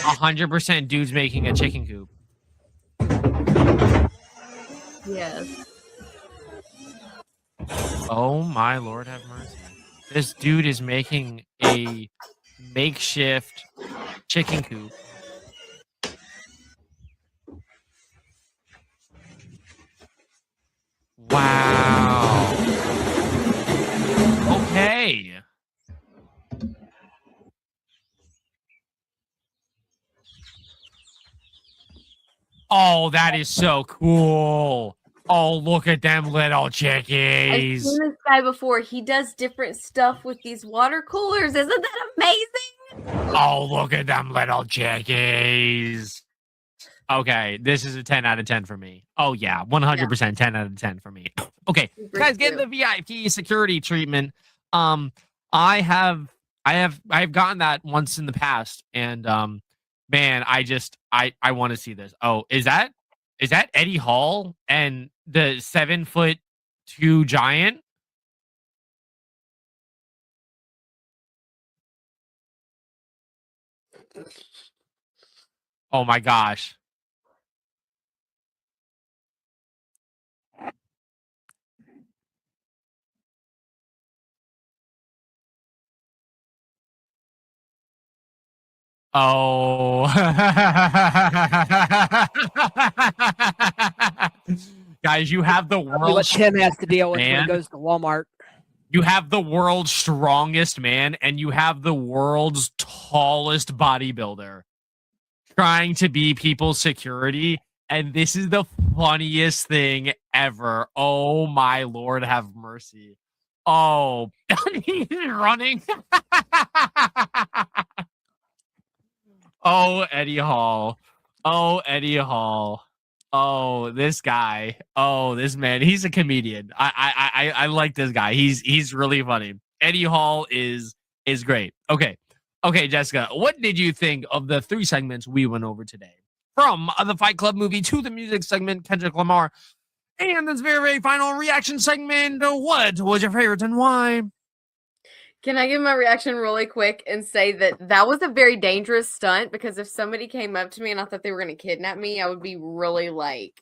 100% dude's making a chicken coop. Yes. Oh my Lord have mercy. This dude is making a makeshift chicken coop. Wow. Okay. Oh, that is so cool. Oh, look at them little I've chickies. seen this guy before. He does different stuff with these water coolers. Isn't that amazing? Oh, look at them little chickies. Okay, this is a 10 out of 10 for me. Oh, yeah, 100% 10 out of 10 for me. Okay, Super guys, get cute. the VIP security treatment. I've gotten that once in the past, and man, I want to see this. Oh, is that Eddie Hall and the 7'2" giant? Oh my gosh. Oh. Guys, you have the What world's Tim has to deal with when man. he goes to Walmart. You have the world's strongest man, and you have the world's tallest bodybuilder trying to be people's security. And this is the funniest thing ever. Oh my Lord, have mercy. Oh, he's running. Oh, Eddie Hall. Oh, Eddie Hall. Oh, this guy. Oh, this man. He's a comedian. I like this guy. He's really funny. Eddie Hall is great. Okay. Okay, Jessica, what did you think of the 3 segments we went over today? From the Fight Club movie to the music segment, Kendrick Lamar, and this very, very final reaction segment. What was your favorite and why? Can I give my reaction really quick and say that that was a very dangerous stunt, because if somebody came up to me and I thought they were going to kidnap me, I would be really like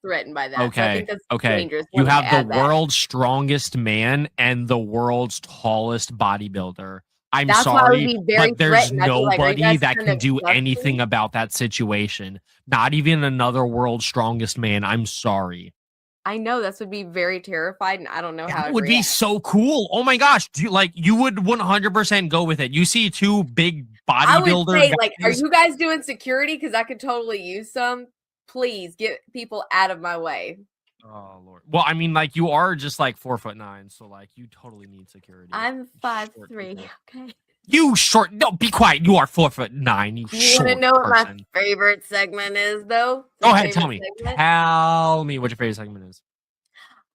threatened by that. So I Okay. think that's Okay. dangerous. You Wanted to have add the that. world's strongest man and the world's tallest bodybuilder. I'm That's why I would sorry, be very but there's threatened. I'd be like, "Are you nobody guys that trying can to do abduct me?" anything about that situation. Not even another world's strongest man. I'm sorry. I know this would be very terrified, and I don't know how That I'd would be react. so cool. Oh my gosh. You would 100% go with it. You see 2 big I would bodybuilder say, like, are guys. you guys doing security? Because I could totally use some. Please get people out of my way. Oh Lord. Well, I mean, like you are just like 4'9", so like you totally need security. I'm Short 5'3". people. Okay. You short. No, be quiet. You are 4'9". You You want to short know what my person. favorite segment is, though? Go My ahead, tell favorite me. segment? Tell me what your favorite segment is.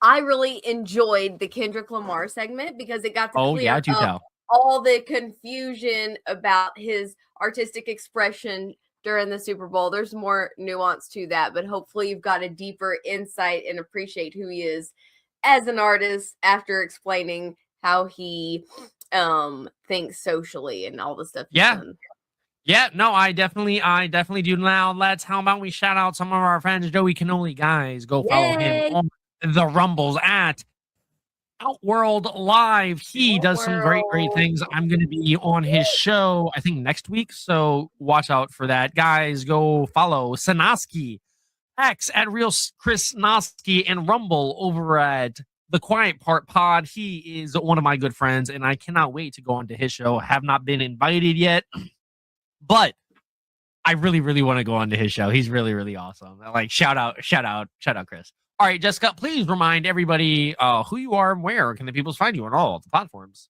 I really enjoyed the Kendrick Lamar segment because it got to Oh yeah, clear do up tell. all the confusion about his artistic expression during the Super Bowl. There's more nuance to that, but hopefully you've got a deeper insight and appreciate who he is as an artist after explaining how he thinks socially and all the stuff he's Yeah. done. Yeah, no, I definitely do. Now, how about we shout out some of our friends, Joey Cannoli, guys. Go follow Yay! him on the Rumbles at Outworld Live. He does some great things. I'm going to be on his show, I think next week. So watch out for that. Guys, go follow Sinoski X at Real Chris Noski and Rumble over at The Quiet Part Pod. He is one of my good friends, and I cannot wait to go on to his show. Have not been invited yet, but I really, really want to go on to his show. He's really, really awesome. Like, shout out, Chris. All right, Jessica, please remind everybody who you are and where can the people find you on all the platforms.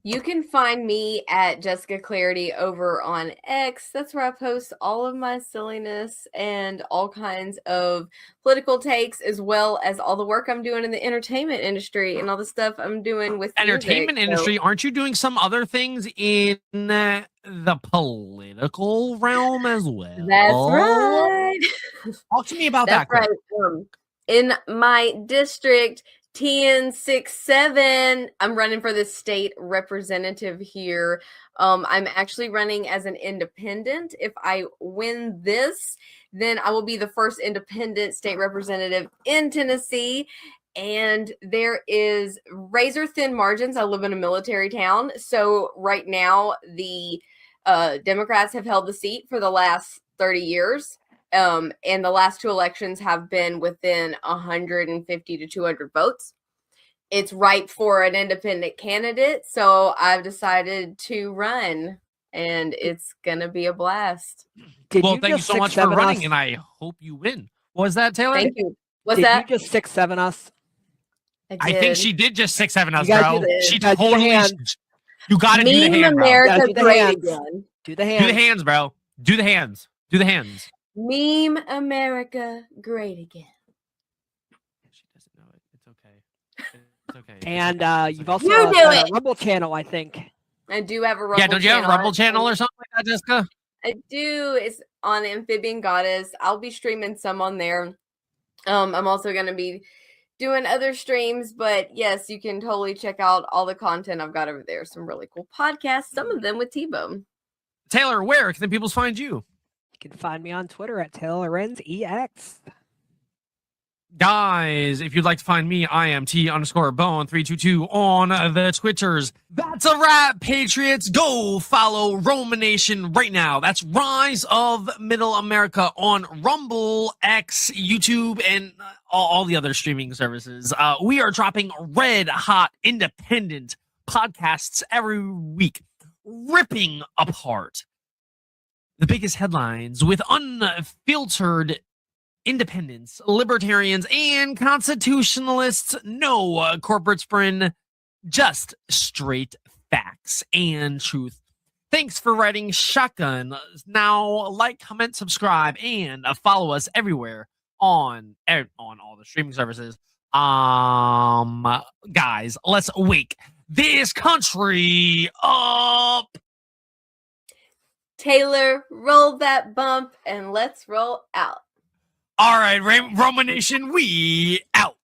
You can find me at Jessica Clarity over on X. That's where I post all of my silliness and all kinds of political takes, as well as all the work I'm doing in the entertainment industry and all the stuff I'm doing with Entertainment music. industry. Aren't you doing some other things in the political realm as well? That's right. Talk to me about That's that. right. In my district, TN67, I'm running for the state representative here. I'm actually running as an independent. If I win this, then I will be the first independent state representative in Tennessee. And there is razor thin margins. I live in a military town. So right now, the Democrats have held the seat for the last 30 years. And the last two elections have been within 150 to 200 votes. It's ripe for an independent candidate, so I've decided to run, and it's gonna be a blast. Well, thank you so much for running, and I hope you win. Was that Taylor? Thank you. What's Did that? you just 6-7 us? I think she did just 6-7 us, You guys bro. do the- She you guys do the totally. hands. You got to do the Meme hand, bro. America do the great hands. again. Do the Do hands. the hands, bro. Do the hands. Do the hands. Meme America great again. She doesn't know it. It's okay. It's okay. And you've also You do got it. a Rumble channel, I think. I do have a Rumble Yeah, don't you have a Rumble on- channel or something like that, Jessica? I do. It's on Amphibian Goddess. I'll be streaming some on there. I'm also going to be doing other streams, but yes, you can totally check out all the content I've got over there. Some really cool podcasts, some of them with T-Bone. Taylor, where can the people find you? You can find me on Twitter at TaylorEns Guys, if you'd like to find me, I am T_Bone322 on the Twitters. That's a wrap, Patriots. Go follow Roman Nation right now. That's Rise of Middle America on Rumble, X, YouTube, and all the other streaming services. We are dropping red hot independent podcasts every week, ripping apart the biggest headlines with unfiltered independents, libertarians, and constitutionalists. No corporate spin, just straight facts and truth. Thanks for writing Shotgun. Now, like, comment, subscribe, and follow us everywhere on all the streaming services. Guys, let's wake this country up. Taylor, roll that bump and let's roll out. All right, Roman Nation, we out.